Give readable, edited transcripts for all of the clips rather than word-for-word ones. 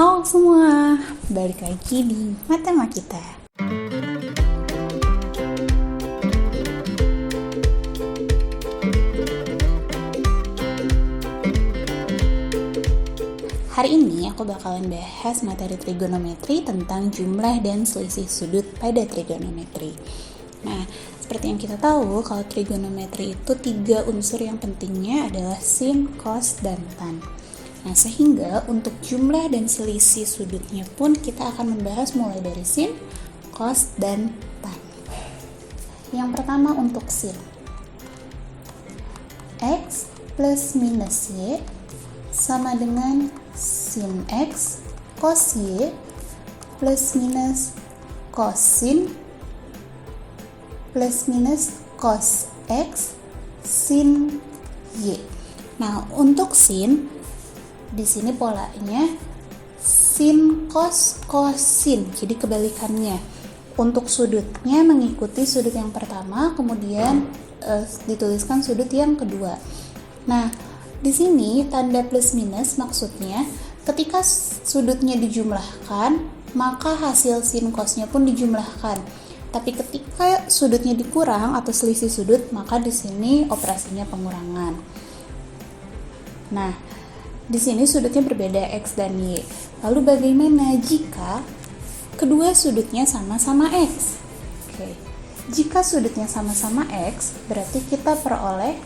Halo semua, balik lagi di Matematika. Hari ini aku bakalan bahas materi trigonometri tentang jumlah dan selisih sudut pada trigonometri. Nah, seperti yang kita tahu, kalau trigonometri itu 3 unsur yang pentingnya adalah sin, cos, dan tan. Nah, sehingga untuk jumlah dan selisih sudutnya pun kita akan membahas mulai dari sin, cos, dan tan. Yang pertama untuk sin. X plus minus Y sama dengan sin X cos Y plus minus cosin plus minus cos X sin Y. Nah, untuk sin di sini polanya sin cos cosin, jadi kebalikannya. Untuk sudutnya mengikuti sudut yang pertama, kemudian dituliskan sudut yang kedua. Nah, di sini tanda plus minus maksudnya ketika sudutnya dijumlahkan, maka hasil sin cosnya pun dijumlahkan. Tapi ketika sudutnya dikurang atau selisih sudut, maka di sini operasinya pengurangan. Nah, di sini sudutnya berbeda X dan Y. Lalu bagaimana jika kedua sudutnya sama-sama X? Oke. Jika sudutnya sama-sama X, berarti kita peroleh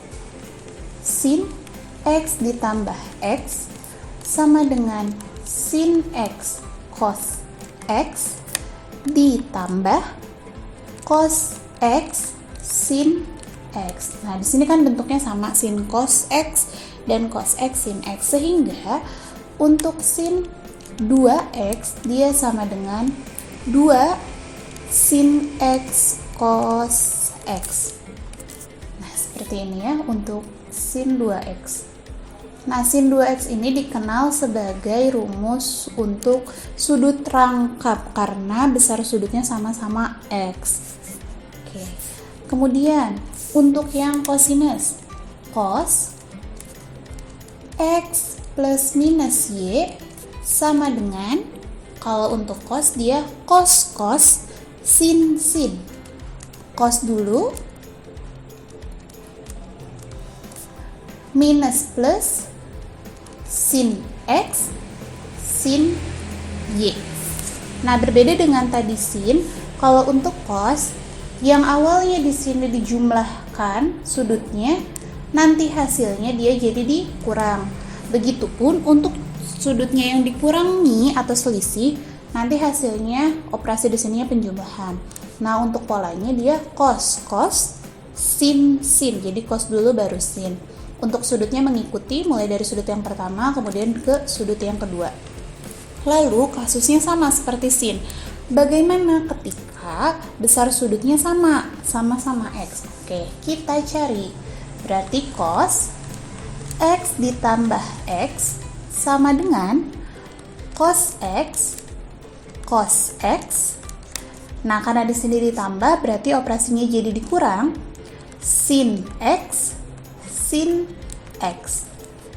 sin X ditambah X sama dengan sin X cos X ditambah cos X sin X. Nah, di sini kan bentuknya sama, sin cos X dan cos X sin X, sehingga untuk sin 2X dia sama dengan 2 sin X cos X. Nah, seperti ini ya untuk sin 2X. Nah, sin 2X ini dikenal sebagai rumus untuk sudut rangkap karena besar sudutnya sama-sama X. Oke. Kemudian, untuk yang cosinus, cos X plus minus Y sama dengan, kalau untuk cos dia cos sin. Cos dulu, minus plus sin X sin Y. Nah, berbeda dengan tadi sin, kalau untuk cos yang awalnya di sini dijumlahkan sudutnya, nanti hasilnya dia jadi dikurang. Begitupun untuk sudutnya yang dikurangi atau selisih, nanti hasilnya operasi di sini penjumlahan. Nah, untuk polanya dia cos sin. Jadi cos dulu baru sin. Untuk sudutnya mengikuti mulai dari sudut yang pertama kemudian ke sudut yang kedua. Lalu kasusnya sama seperti sin. Bagaimana ketika besar sudutnya sama-sama X? Oke, kita cari. Berarti cos X ditambah X sama dengan cos X cos X. Nah, karena di sini ditambah berarti operasinya jadi dikurang, sin X sin X,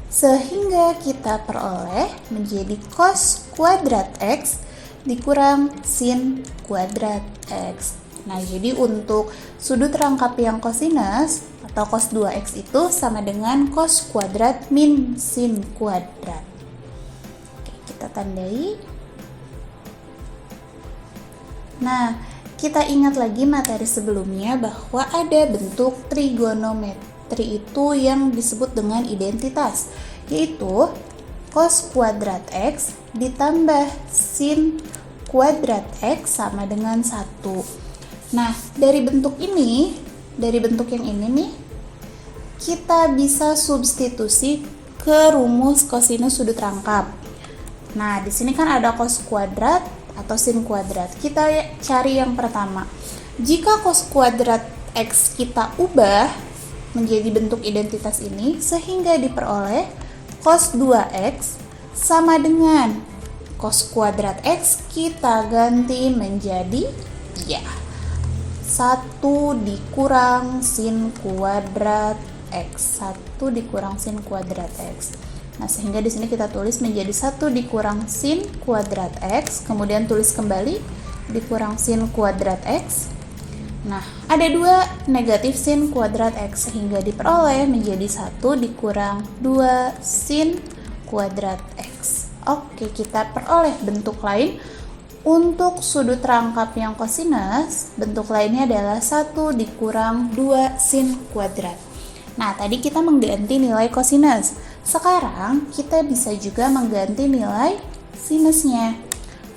sehingga kita peroleh menjadi cos kuadrat X dikurang sin kuadrat X. Nah, jadi untuk sudut rangkap yang cosinus atau cos 2X itu sama dengan cos kuadrat min sin kuadrat. Oke, kita tandai. Nah, kita ingat lagi materi sebelumnya bahwa ada bentuk trigonometri itu yang disebut dengan identitas, yaitu cos kuadrat X ditambah sin kuadrat X sama dengan 1. Nah, dari bentuk yang ini nih, kita bisa substitusi ke rumus kosinus sudut rangkap. Nah, di sini kan ada cos kuadrat atau sin kuadrat. Kita cari yang pertama. Jika cos kuadrat X kita ubah menjadi bentuk identitas ini, sehingga diperoleh cos 2X sama dengan cos kuadrat X kita ganti menjadi 1 dikurang sin kuadrat X. 1 dikurang sin kuadrat X. Nah, sehingga di sini kita tulis menjadi 1 dikurang sin kuadrat X, kemudian tulis kembali dikurang sin kuadrat X. Nah, ada 2 negatif sin kuadrat X, sehingga diperoleh menjadi 1 dikurang 2 sin kuadrat X. Oke, kita peroleh bentuk lain. Untuk sudut rangkap yang kosinus, bentuk lainnya adalah 1 dikurang 2 sin kuadrat. Nah, tadi kita mengganti nilai kosinus. Sekarang, kita bisa juga mengganti nilai sinusnya.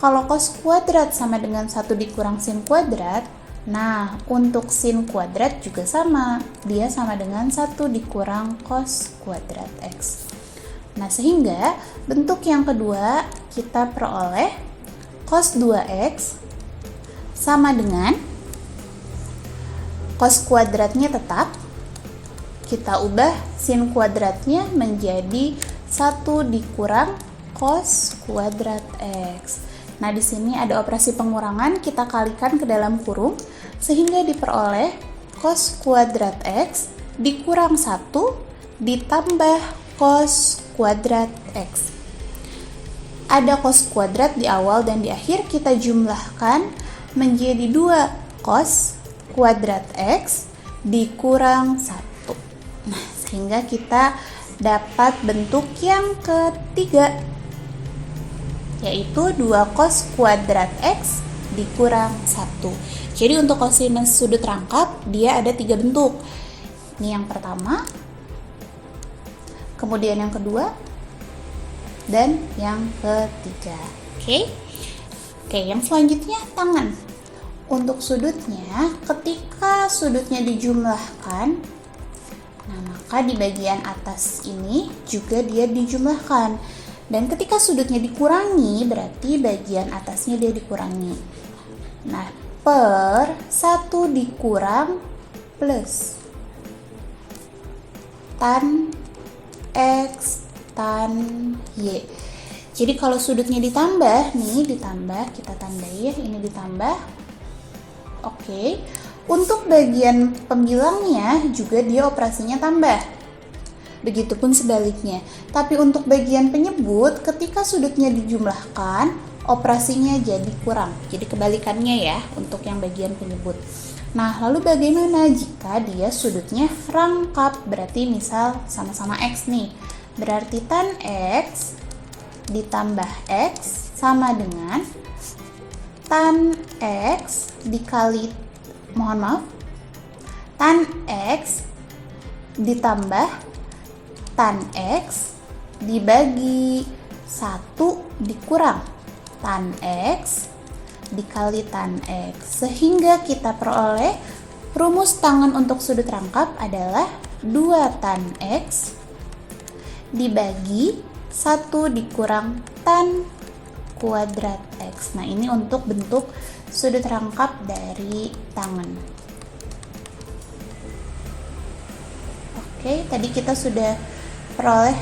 Kalau cos kuadrat sama dengan 1 dikurang sin kuadrat, nah, untuk sin kuadrat juga sama. Dia sama dengan 1 dikurang cos kuadrat X. Nah, sehingga bentuk yang kedua kita peroleh cos 2x sama dengan cos kuadratnya tetap, kita ubah sin kuadratnya menjadi 1 dikurang cos kuadrat X. Nah, di sini ada operasi pengurangan, kita kalikan ke dalam kurung, sehingga diperoleh cos kuadrat X dikurang 1 ditambah cos kuadrat X. Ada cos kuadrat di awal dan di akhir, kita jumlahkan menjadi 2 cos kuadrat X dikurang 1. Nah, sehingga kita dapat bentuk yang ketiga, yaitu 2 cos kuadrat X dikurang 1. Jadi untuk kosinus sudut rangkap, dia ada 3 bentuk. Ini yang pertama, kemudian yang kedua, dan yang ketiga. Oke, yang selanjutnya tangan. Untuk sudutnya, ketika sudutnya dijumlahkan, nah maka di bagian atas ini juga dia dijumlahkan. Dan ketika sudutnya dikurangi, berarti bagian atasnya dia dikurangi. Nah, per 1 dikurang plus tan X tan Y. Jadi kalau sudutnya ditambah nih, kita tambahin, ini ditambah. Oke. Untuk bagian pembilangnya juga dia operasinya tambah. Begitupun sebaliknya. Tapi untuk bagian penyebut, ketika sudutnya dijumlahkan, operasinya jadi kurang. Jadi kebalikannya ya untuk yang bagian penyebut. Nah, lalu bagaimana jika dia sudutnya rangkap? Berarti misal sama-sama X nih. Berarti tan X ditambah X sama dengan tan X dikali, tan X ditambah tan X dibagi 1 dikurang tan X dikali tan X. Sehingga kita peroleh rumus tangan untuk sudut rangkap adalah 2 tan X dibagi 1 dikurang tan kuadrat X. Nah, ini untuk bentuk sudut rangkap dari tangan. Oke, tadi kita sudah peroleh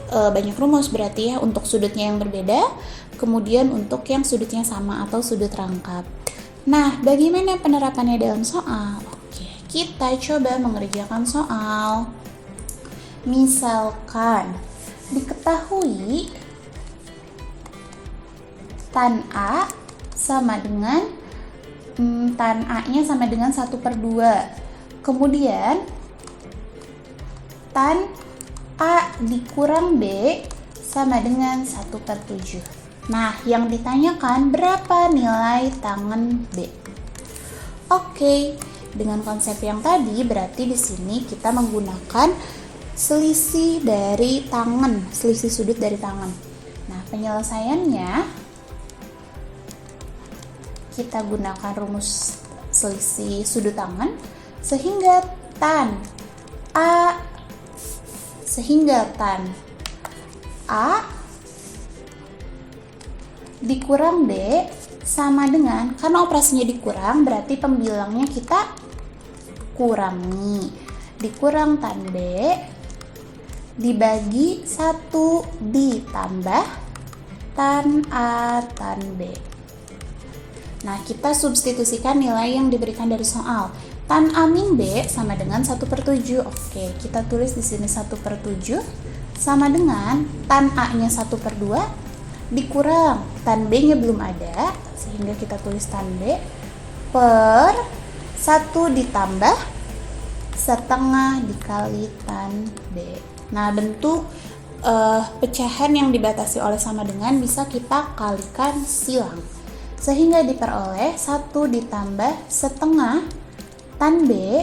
banyak rumus berarti ya untuk sudutnya yang berbeda, kemudian untuk yang sudutnya sama atau sudut rangkap. Nah, bagaimana penerapannya dalam soal? Oke, kita coba mengerjakan soal. Misalkan diketahui tan A sama dengan tan A-nya sama dengan 1/2. Kemudian tan A dikurang B sama dengan 1/7. Nah, yang ditanyakan berapa nilai tangan B? Oke, dengan konsep yang tadi berarti di sini kita menggunakan selisih dari tangan, selisih sudut dari tangan. Nah, penyelesaiannya kita gunakan rumus selisih sudut tangan sehingga tan A dikurang B sama dengan, karena operasinya dikurang berarti pembilangnya kita kurangi, dikurang tan B dibagi 1 ditambah tan A tan B. Nah, kita substitusikan nilai yang diberikan dari soal. Tan A min B sama dengan 1/7. Oke, kita tulis di sini 1/7 sama dengan tan A-nya 1/2 dikurang tan B-nya belum ada, sehingga kita tulis tan B per 1 ditambah setengah dikali tan B. Nah, bentuk pecahan yang dibatasi oleh sama dengan bisa kita kalikan silang, sehingga diperoleh 1 ditambah setengah tan B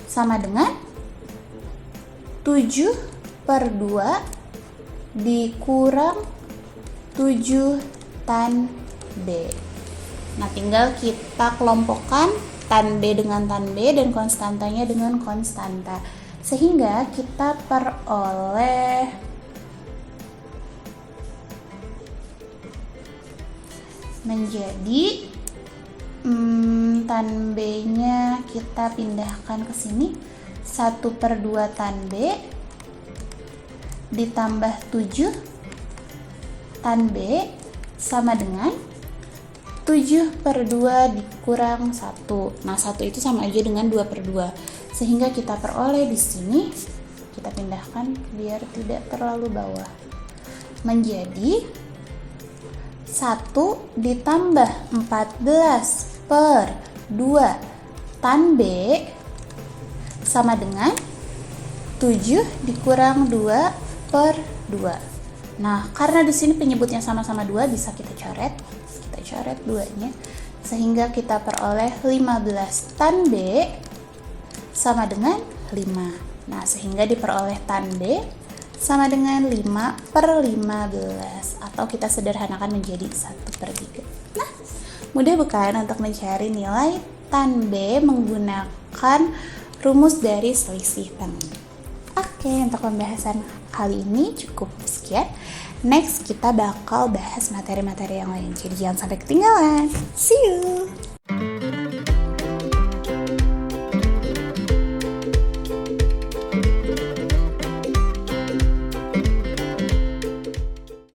sama dengan 7/2 dikurang 7 tan B. Nah, tinggal kita kelompokkan tan B dengan tan B dan konstantanya dengan konstanta, sehingga kita peroleh menjadi tan B-nya kita pindahkan ke sini, 1/2 tan B ditambah 7 tan B sama dengan 7/2 dikurang 1. Nah, 1 itu sama aja dengan 2/2. Sehingga kita peroleh di sini, kita pindahkan biar tidak terlalu bawah, menjadi 1 ditambah 14/2 tan B sama dengan 7 dikurang 2/2. Nah, karena di sini penyebutnya sama-sama 2, bisa kita coret 2-nya, sehingga kita peroleh 15 tan B sama dengan 5. Nah, sehingga diperoleh tan B sama dengan 5/15, atau kita sederhanakan menjadi 1/3. Nah, mudah bukan untuk mencari nilai tan B menggunakan rumus dari selisih tan. Oke, untuk pembahasan kali ini cukup sekian. Next, kita bakal bahas materi-materi yang lain. Jadi jangan sampai ketinggalan. See you!